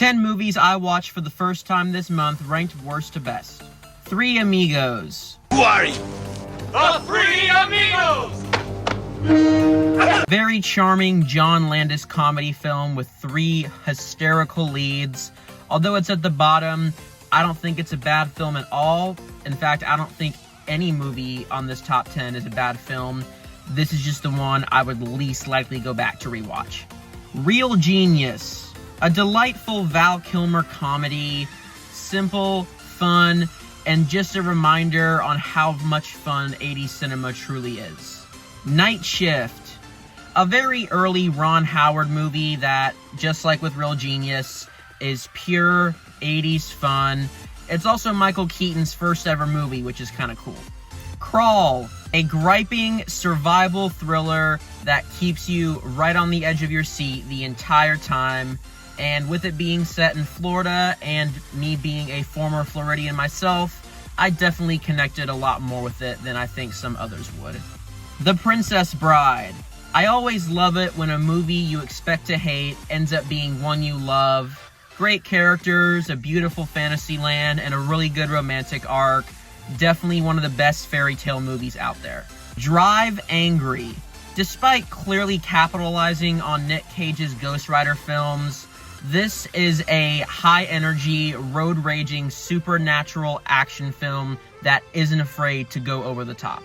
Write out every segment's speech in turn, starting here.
10 movies I watched for the first time this month, ranked worst to best. Three Amigos. Who are you? The Three Amigos! Very charming John Landis comedy film with three hysterical leads. Although it's at the bottom, I don't think it's a bad film at all. In fact, I don't think any movie on this top 10 is a bad film. This is just the one I would least likely go back to rewatch. Real Genius. A delightful Val Kilmer comedy. Simple, fun, and just a reminder on how much fun 80s cinema truly is. Night Shift. A very early Ron Howard movie that, just like with Real Genius, is pure 80s fun. It's also Michael Keaton's first ever movie, which is kind of cool. Crawl. A griping survival thriller that keeps you right on the edge of your seat the entire time. And with it being set in Florida and me being a former Floridian myself, I definitely connected a lot more with it than I think some others would. The Princess Bride. I always love it when a movie you expect to hate ends up being one you love. Great characters, a beautiful fantasy land, and a really good romantic arc. Definitely one of the best fairy tale movies out there. Drive Angry. Despite clearly capitalizing on Nick Cage's Ghost Rider films, this is a high-energy, road-raging, supernatural action film that isn't afraid to go over the top.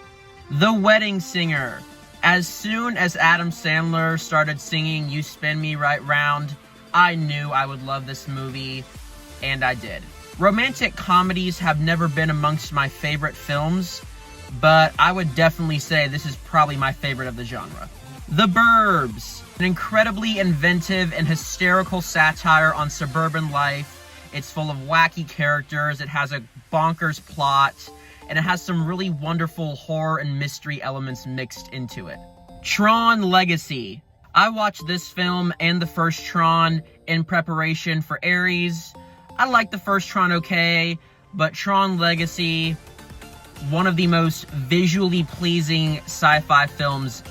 The Wedding Singer. As soon as Adam Sandler started singing You Spin Me Right Round, I knew I would love this movie, and I did. Romantic comedies have never been amongst my favorite films, but I would definitely say this is probably my favorite of the genre. The Burbs. An incredibly inventive and hysterical satire on suburban life. It's full of wacky characters, it has a bonkers plot, and it has some really wonderful horror and mystery elements mixed into it. Tron Legacy. I watched this film and the first Tron in preparation for Aries. I like the first Tron okay, but Tron Legacy, one of the most visually pleasing sci-fi films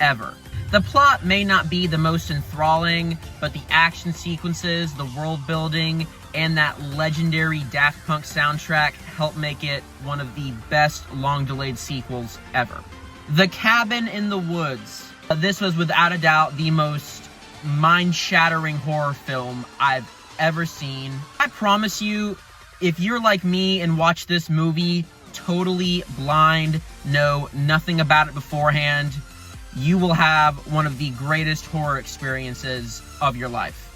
ever. The plot may not be the most enthralling, but the action sequences, the world building, and that legendary Daft Punk soundtrack help make it one of the best long-delayed sequels ever. The Cabin in the Woods. This was without a doubt the most mind-shattering horror film I've ever seen. I promise you, if you're like me and watch this movie totally blind, know nothing about it beforehand, you will have one of the greatest horror experiences of your life.